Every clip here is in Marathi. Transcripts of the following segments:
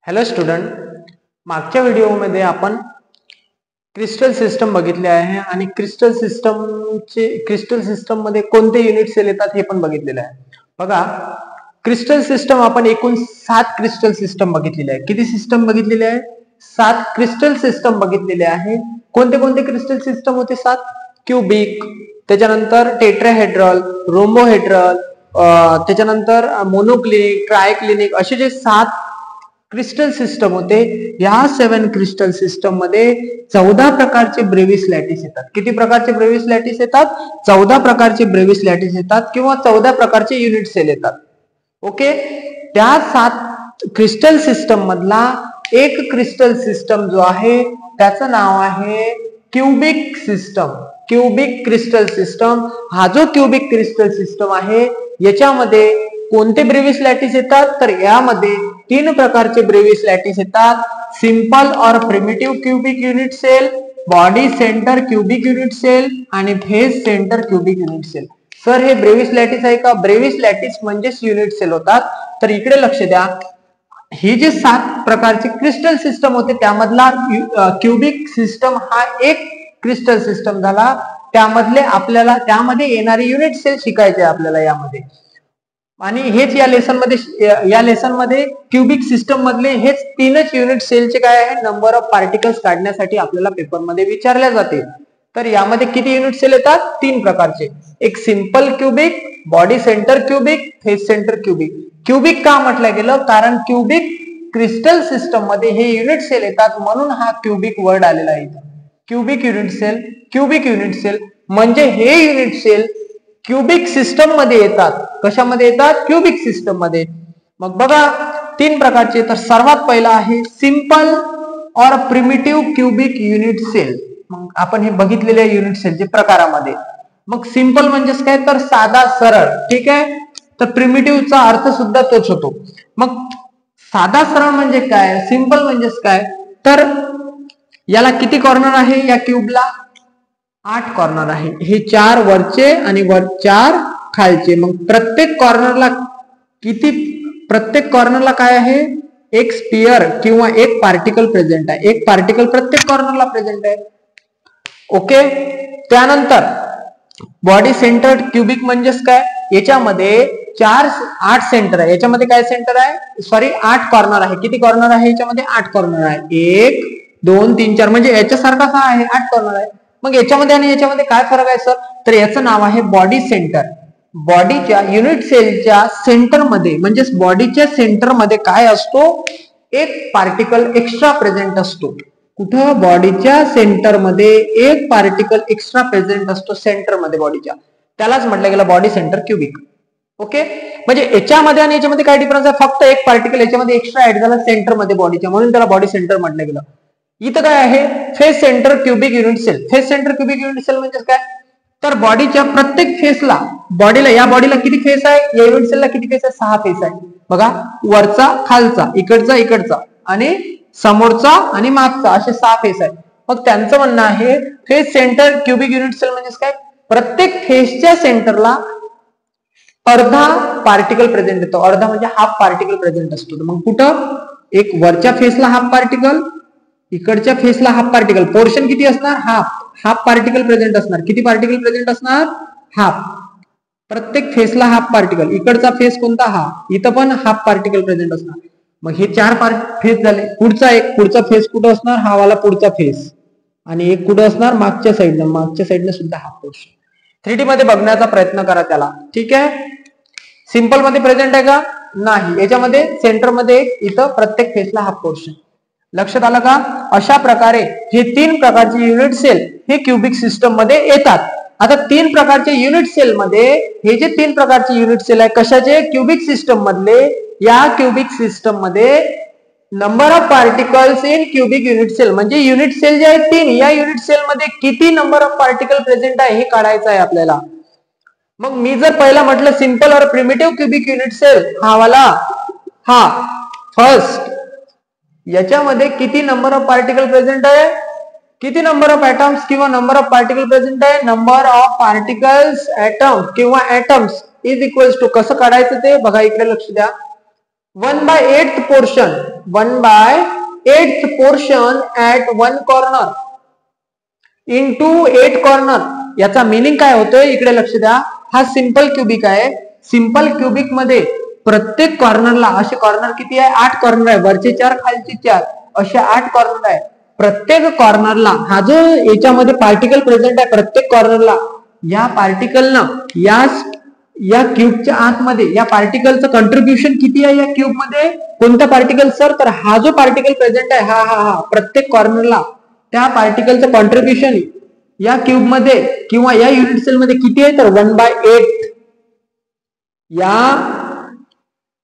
हॅलो स्टुडंट, मागच्या व्हिडिओमध्ये आपण क्रिस्टल सिस्टम बघितले आहे आणि क्रिस्टल सिस्टम मध्ये कोणते युनिट सेल येतात हे पण बघितलेले आहे. बघा, क्रिस्टल सिस्टम आपण एकूण 7 क्रिस्टल सिस्टम बघितलेले आहे. किती सिस्टम बघितलेले आहे? 7 क्रिस्टल सिस्टम बघितलेले आहे. कोणते कोणते क्रिस्टल सिस्टम होते? 7. क्यूबिक, त्याच्यानंतर टेट्राहेड्रल, रोम्बोहेड्रल, त्याच्यानंतर मोनोक्लिनिक, ट्रायक्लिनिक, असे जे 7 क्रिस्टल सिस्टम होते. या 7 क्रिस्टल सिस्टम मध्ये 14 प्रकारचे ब्रेविस लॅटिस येतात. किती प्रकारचे ब्रेविस लॅटिस येतात? 14 प्रकारचे ब्रेविस लॅटिस येतात किंवा 14 प्रकारचे युनिट सेल येतात. ओके, त्या 7 क्रिस्टल सिस्टम मधला एक क्रिस्टल सिस्टम जो आहे त्याचं नाव आहे cubic system. Cubic crystal system. हा जो क्यूबिक क्रिस्टल सिस्टम आहे याच्यामध्ये कोणते ब्रेविस लॅटिस येतात? तर यामध्ये 3 प्रकारचे ब्रेविस लॅटिस येतात. सिंपल और primitive cubic unit cell, body centre cubic unit cell आणि face centre cubic unit cell. Sir, हे ब्रेविस लॅटिस आहे का? ब्रेविस लॅटिस म्हणजेच युनिट सेल होतात. तर इकडे लक्ष द्या, हे जे 7 प्रकारचे क्रिस्टल सिस्टम होते त्यामधला क्यूबिक सिस्टम हा एक क्रिस्टल सिस्टम झाला. त्यामध्ये येणारे युनिट सेल शिकायचे आपल्याला यामध्ये. आणि हेच या लेसन मध्ये क्यूबिक सिस्टम मधले हेच 3च युनिट सेलचे काय आहे नंबर ऑफ पार्टिकल्स काढण्यासाठी आपल्याला पेपर मध्ये विचारल्या जाते. तर यामध्ये किती युनिट सेल येतात? 3 प्रकारचे. एक simple cubic, body centre cubic, face centre cubic. Cubic का म्हटलं गेलं? कारण क्यूबिक क्रिस्टल सिस्टम मध्ये हे युनिट सेल येतात म्हणून हा क्यूबिक वर्ड आलेला आहे. Cubic unit cell, cubic unit cell म्हणजे हे युनिट सेल क्यूबिक सिस्टम मध्ये येतात. कशामध्ये येतात? क्यूबिक सिस्टम मध्ये. मग बघा, 3 प्रकारचे. तर सर्वात पहिला आहे सिंपल और प्रिमिटिव्ह क्यूबिक युनिट सेल. मग आपण हे बघितलेले युनिट सेलचे प्रकारामध्ये. मग सिंपल म्हणजेच काय? तर साधा सरळ. ठीक आहे. तर प्रिमिटिव्हचा अर्थ सुद्धा तोच होतो. मग साधा सरळ म्हणजे काय? सिंपल म्हणजेच काय? तर याला किती कॉर्नर आहे? या क्यूबला 8 कॉर्नर आहे. हे 4 वरचे आणि 4 खालचे. मग प्रत्येक कॉर्नरला काय आहे? एक स्पियर किंवा एक पार्टिकल प्रेझेंट आहे. एक पार्टिकल प्रत्येक कॉर्नरला प्रेझेंट आहे. ओके. त्यानंतर बॉडी सेंटर्ड क्यूबिक म्हणजेच काय? याच्यामध्ये 8 सेंटर आहे. याच्यामध्ये काय सेंटर आहे? सॉरी, 8 कॉर्नर आहे. किती कॉर्नर आहे? याच्यामध्ये 8 कॉर्नर आहे. 1 2 3 4 म्हणजे याच्यासारखाच आहे, 8 कॉर्नर आहे. मग याच्यामध्ये आणि याच्यामध्ये काय फरक आहे सर? तर याचं नाव आहे बॉडी सेंटर. बॉडीच्या युनिट सेलच्या सेंटर मध्ये म्हणजेच बॉडीच्या सेंटर मध्ये काय असतो? एक पार्टिकल एक्स्ट्रा प्रेझेंट असतो. कुठं? बॉडीच्या सेंटर मध्ये एक पार्टिकल एक्स्ट्रा प्रेझेंट असतो सेंटर मध्ये बॉडीच्या. त्यालाच म्हटलं गेलं बॉडी सेंटर क्यूबिक. ओके. म्हणजे याच्यामध्ये आणि याच्यामध्ये काय डिफरन्स आहे? फक्त एक पार्टिकल याच्यामध्ये एक्स्ट्रा ऍड झाला सेंटर मध्ये बॉडीच्या, म्हणून त्याला बॉडी सेंटर म्हटलं गेलं. इथं काय आहे? Face centre cubic unit cell. Face centre cubic unit cell म्हणजे काय? तर बॉडीच्या प्रत्येक फेसला, या बॉडीला किती फेस आहे? या युनिट सेलला किती फेस आहे? 6 फेस आहे. बघा, वरचा, खालचा, इकडचा आणि समोरचा आणि मागचा, असे 6 फेस आहे. मग त्यांचं म्हणणं आहे face centre cubic unit cell म्हणजे काय? प्रत्येक फेसच्या सेंटरला अर्धा पार्टिकल प्रेझेंट येतो. अर्धा म्हणजे हाफ पार्टिकल प्रेझेंट असतो. मग कुठं? एक वरच्या फेसला हाफ पार्टिकल, इकडच्या फेसला हाफ पार्टिकल. पोर्शन किती असणार? हाफ पार्टिकल प्रेझेंट असणार. किती पार्टिकल प्रेझेंट असणार? हाफ. प्रत्येक फेसला हाफ पार्टिकल. इकडचा फेस कोणता? हा. इथं पण हाफ पार्टिकल प्रेझेंट असणार. मग हे 4 फेस झाले. पुढचा फेस कुठं असणार? हा वाला पुढचा फेस. आणि एक कुठं असणार? मागच्या साईडनं सुद्धा हाफ पोर्शन. 3D मध्ये बघण्याचा प्रयत्न करा त्याला. ठीक आहे. सिंपल मध्ये प्रेझेंट आहे का? नाही. याच्यामध्ये सेंटर मध्ये इथं प्रत्येक फेसला हाफ पोर्शन. लक्षात आलं का? अशा प्रकारे हे 3 प्रकारचे युनिट सेल हे क्यूबिक सिस्टम मध्ये येतात. आता 3 प्रकारचे युनिट सेल मध्ये, हे जे 3 प्रकारचे युनिट सेल आहे कशाचे? क्यूबिक सिस्टम मधले. या क्यूबिक सिस्टम मध्ये number of particles in cubic unit cell म्हणजे युनिट सेल जे आहेत 3, या युनिट सेल मध्ये किती नंबर ऑफ पार्टिकल प्रेझेंट आहे हे काढायचं आहे आपल्याला. मग मी जर पहिला म्हटलं सिंपल और प्रिमिटिव्ह क्यूबिक युनिट सेल, हा फर्स्ट, याच्यामध्ये किती नंबर ऑफ पार्टिकल प्रेझेंट आहे? किती नंबर ऑफ ऍटम्स किंवा नंबर ऑफ पार्टिकल प्रेझेंट आहे? नंबर ऑफ पार्टिकल्स ऍटम्स किंवा ऍटम्स इज इक्वल्स टू. कसं काढायचं ते बघा, इकडे लक्ष द्या. 1/8 portion, 1/8 portion at one corner into 8 corner. याचा मिनिंग काय होतोय इकडे लक्ष द्या. हा सिंपल क्यूबिक आहे. सिंपल क्यूबिक मध्ये प्रत्येक कॉर्नरला असे कॉर्नर किती आहे? 8 कॉर्नर आहे. वरचे 4 खालचे 4 असे 8 कॉर्नर आहे. प्रत्येक कॉर्नरला हा जो याच्यामध्ये पार्टिकल प्रेझेंट आहे प्रत्येक कॉर्नरला या पार्टिकलनं या क्यूबच्या आतमध्ये या पार्टिकलचं कॉन्ट्रीब्युशन किती आहे या क्यूब मध्ये? कोणता पार्टिकल सर? तर हा जो पार्टिकल प्रेझेंट आहे हा प्रत्येक कॉर्नरला त्या पार्टिकलचं कॉन्ट्रीब्युशन या क्यूब मध्ये किंवा या युनिट सेल मध्ये किती आहे? तर 1/8. या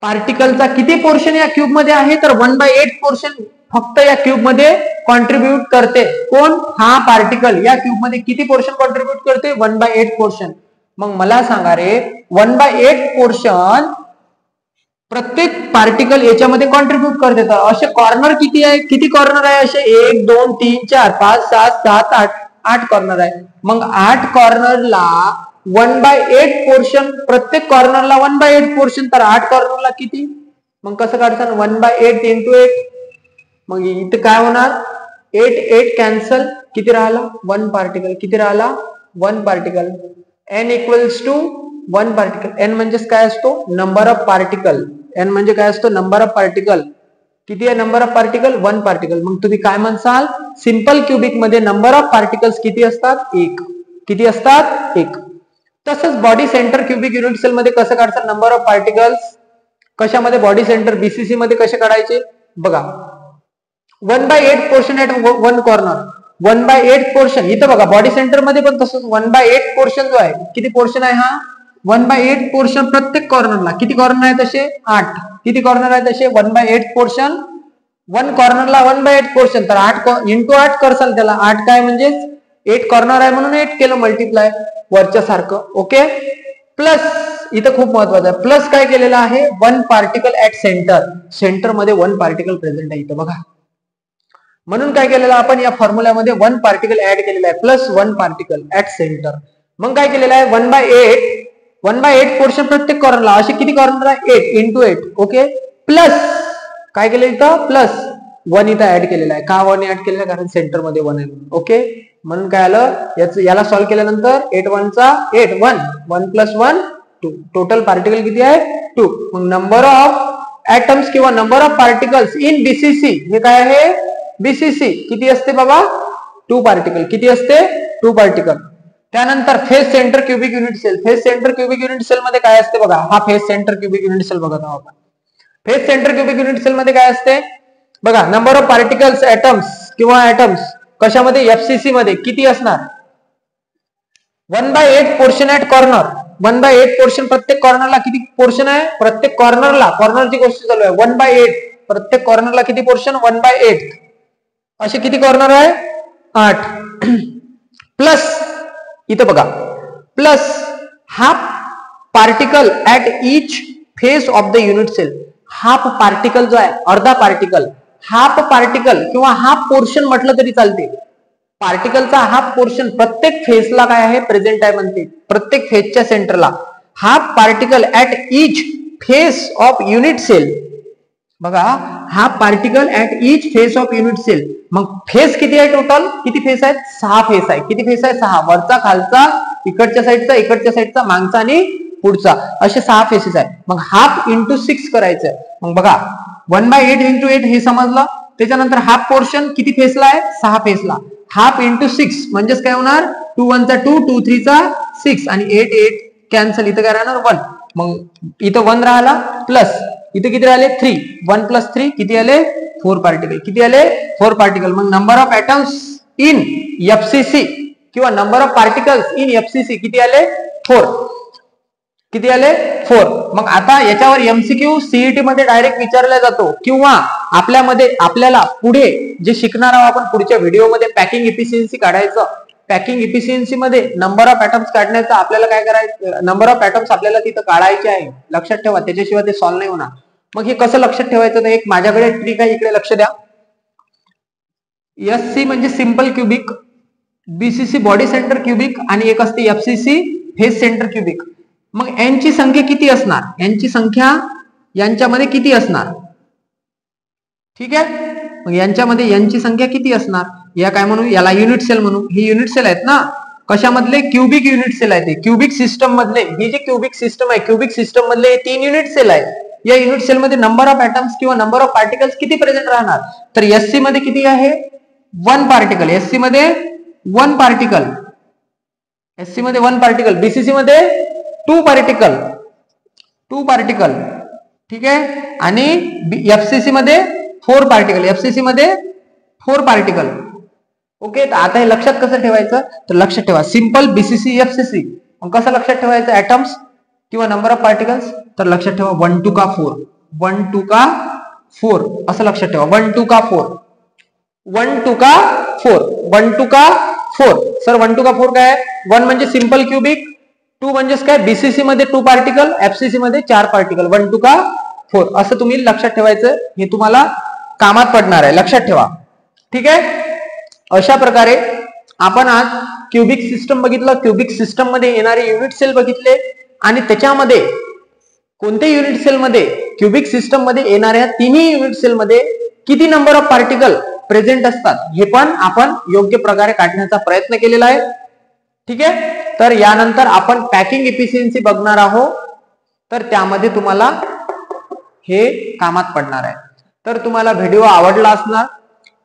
पार्टिकलचा किती पोर्शन या क्यूब मध्ये आहे? तर 1/8 पोर्शन फक्त या क्यूब मध्ये कॉन्ट्रीब्युट करते. कोण? हा पार्टिकल या क्यूब मध्ये किती पोर्शन कॉन्ट्रीब्युट करते? 1/8 पोर्शन. मग मला सांगा रे 1/8 पोर्शन प्रत्येक पार्टिकल याच्यामध्ये कॉन्ट्रीब्युट करते. तर असे कॉर्नर किती आहे? किती कॉर्नर आहे असे? 1 2 3 4 5 6 7 8 कॉर्नर आहे. मग 8 कॉर्नरला 1/8 पोर्शन, प्रत्येक कॉर्नरला 1/8 पोर्शन, तर 8 कॉर्नरला किती? मग कसं काढतात? 1/8 into 8. मग इथे काय होणार? 8 कॅन्सल. किती राहिला? 1 पार्टिकल. किती राहिला? 1 particle. n equals to 1 particle. n म्हणजेच काय असतो? Number of particle. n म्हणजे काय असतो? Number of particle. किती आहे नंबर ऑफ पार्टिकल? 1 पार्टिकल. मग तुम्ही काय म्हणसाल? सिंपल क्यूबिक मध्ये नंबर ऑफ पार्टिकल्स किती असतात? 1. किती असतात? 1. तसंच body centre cubic unit cell मध्ये कसं काढतात नंबर ऑफ पार्टिकल्स? कशामध्ये? बॉडी सेंटर बीसीसी मध्ये कसे काढायचे बघा. 1/8 portion at one corner. 1/8 portion इथं बघा बॉडी सेंटर मध्ये पण तसंच 1/8 पोर्शन जो आहे. किती पोर्शन आहे हा? 1/8 पोर्शन प्रत्येक कॉर्नरला. किती कॉर्नर आहे तसे? 8. किती कॉर्नर आहे तसे? 1/8 पोर्शन. 1 कॉर्नरला 1/8 पोर्शन, तर 8 इंटू 8 करसाल त्याला. 8 काय म्हणजे 8 कॉर्नर आहे म्हणून 8 केलं मल्टिप्लाय वरच्या सारखं. ओके. प्लस इथं खूप महत्वाचं आहे. प्लस काय केलेलं आहे? 1 पार्टिकल ऍट सेंटर. सेंटर मध्ये 1 पार्टिकल प्रेझेंट आहे इथं बघा. म्हणून काय केलेलं आपण या फॉर्म्युल्यामध्ये 1 पार्टिकल ऍड केलेला आहे. Plus 1 particle at centre. मग काय केलेलं आहे? 1/8 पोर्शन प्रत्येक कॉर्नरला. असे किती कॉर्नर आहे? 8 इंटू 8. ओके. प्लस काय केलं इथं? प्लस 1 इथं ऍड केलेला आहे. का 1 ऍड केलेला? कारण सेंटर मध्ये 1 आहे. ओके. म्हणून काय आलं? याला सॉल्व्ह केल्यानंतर 8 1 चा 8 1 1 प्लस 1 2. टोटल पार्टिकल किती आहे? 2. मग नंबर ऑफ ऍटम्स किंवा number of particles in BCC हे काय आहे? बीसीसी किती असते बाबा? 2 पार्टिकल. किती असते? 2 पार्टिकल. त्यानंतर face centre cubic unit cell. Face centre cubic unit cell मध्ये काय असते बघा. हा face centre cubic unit cell बघत आहोत आपण. Face centre cubic unit cell मध्ये काय असते बघा. नंबर ऑफ पार्टिकल्स ऍटम्स किंवा ऍटम्स कशामध्ये? एफसीसी मध्ये किती असणार? 1/8 पोर्शन ऍट कॉर्नर. 1/8 पोर्शन प्रत्येक कॉर्नरला. किती पोर्शन आहे? प्रत्येक कॉर्नरला. कॉर्नरची गोष्ट चालू आहे. 1/8 प्रत्येक कॉर्नरला किती पोर्शन? 1/8. असे किती कॉर्नर आहे? 8. प्लस इथं बघा. Plus half particle at each face of the unit cell. Half particle जो आहे अर्धा पार्टिकल. हाफ पार्टिकल किंवा हाफ पोर्शन म्हटलं तरी चालते. पार्टिकलचा हाफ पोर्शन प्रत्येक फेसला काय आहे? प्रेझेंट आहे म्हणते. प्रत्येक फेसच्या सेंटरला half particle at each face of unit cell. बघा half particle at each face of unit cell. मग फेस किती आहे टोटल? किती फेस आहेत? 6 फेस आहे. किती फेस आहे? 6. वरचा, खालचा, इकडच्या साईडचा, मागचा आणि पुढचा असे 6 फेसेस आहेत. मग हाफ इंटू 6 करायचं. मग बघा 1/8 इंटू 8 हे समजलं. त्याच्यानंतर हाफ पोर्शन किती फेसला आहे? 6 फेसला. हाफ इंटू 6 म्हणजेच काय होणार? 2 1 चा 2 2 3 चा 6 आणि 8 कॅन्सल. इथं काय राहणार? 1. मग इथं 1 राहिला. प्लस इथे किती राहिले? 3. 1 प्लस 3 किती आले? 4 पार्टिकल. किती आले? 4 पार्टिकल. मग number of atoms in FCC किंवा number of particles in FCC किती आले? 4. किती आले? 4. मग आता याच्यावर एमसीक्यू सीईटी मध्ये डायरेक्ट विचारला जातो किंवा आपल्याला पुढे जे शिकणार आहोत आपण पुढच्या व्हिडिओमध्ये पॅकिंग इफिशियन्सी काढायचं. पॅकिंग इफिशियन्सी मध्ये नंबर ऑफ ऍटम्स काढण्याचं आपल्याला काय करायचं? नंबर ऑफ ऍटम्स आपल्याला तिथं काढायचे आहे. लक्षात ठेवा. त्याच्याशिवाय ते सॉल्व्ह नाही होणार. मग हे कसं लक्षात ठेवायचं? तर एक माझ्याकडे ट्रिक आहे. इकडे लक्ष द्या. एससी म्हणजे simple cubic, BCC body centre cubic आणि एक असते एफसीसी फेस सेंटर क्यूबिक. मग एन ची संख्या किती असणार? एन ची संख्या यांच्यामध्ये किती असणार? ठीक आहे, मग यांच्यामध्ये यांची संख्या किती असणार? या काय म्हणू, याला युनिट सेल म्हणू. ही युनिट सेल आहेत ना, कशामधले? क्युबिक युनिट सेल आहेत. क्युबिक सिस्टम मधले, ही जी क्युबिक सिस्टम आहे, क्युबिक सिस्टम मधले 3 युनिट सेल आहेत. या युनिट सेल मध्ये नंबर ऑफ ऍटम्स किंवा नंबर ऑफ पार्टिकल्स किती प्रेझेंट राहणार? तर एससी मध्ये किती आहे? 1 पार्टिकल. एससी मध्ये 1 पार्टिकल. एससी मध्ये 1 पार्टिकल. बीसीसी मध्ये 2 पार्टिकल. 2 पार्टिकल. ठीक आहे, आणि एफसीसी मध्ये 4 पार्टिकल. एफसीसी मध्ये 4 पार्टिकल. ओके, तर आता हे लक्षात कसं ठेवायचं? तर लक्षात ठेवा, सिंपल बीसीसी एफसीसी. मग कसं लक्षात ठेवायचं ऍटम्स किंवा नंबर ऑफ पार्टिकल्स? तर लक्षात ठेवा 1 2 का 4. 1 2 का 4 असं लक्षात ठेवा. 1 2 का 4. 1 2 का 4. 1 2 का 4. सर 1 2 का 4 काय आहे? 1 म्हणजे सिंपल क्युबिक, 2 म्हणजेच काय? बीसीसी मध्ये 2 पार्टिकल, एफसीसी मध्ये 4 पार्टिकल. 1 2 का 4 असं तुम्ही लक्षात ठेवायचं. हे तुम्हाला कामात पडणार आहे, लक्षात ठेवा. ठीक आहे, अशा प्रकारे आपण आज क्युबिक सिस्टम बघितलं. क्युबिक सिस्टम मध्ये येणारे युनिट सेल बघितले, आणि त्याच्यामध्ये कोणत्या युनिट सेल मध्ये, क्युबिक सिस्टम मध्ये येणाऱ्या तिन्ही युनिट सेल मध्ये किती नंबर ऑफ पार्टिकल प्रेझेंट असतात हे पण आपण योग्य प्रकारे काढण्याचा प्रयत्न केलेला आहे. ठीक आहे, तर यानंतर आपण पॅकिंग इफिशियन्सी बघणार आहोत. तर त्यामध्ये तुम्हाला हे कामात पडणार आहे. तर तुम्हाला व्हिडिओ आवडला असणार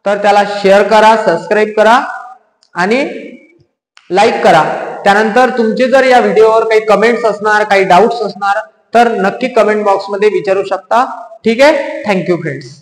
तर त्याला शेअर करा, सबस्क्राईब करा आणि लाईक करा. त्यानंतर तुमचे जर या व्हिडिओवर काही कमेंट्स असणार, काही डाऊट्स असणार तर नक्की कमेंट बॉक्समध्ये विचारू शकता. ठीक आहे, थँक्यू फ्रेंड्स.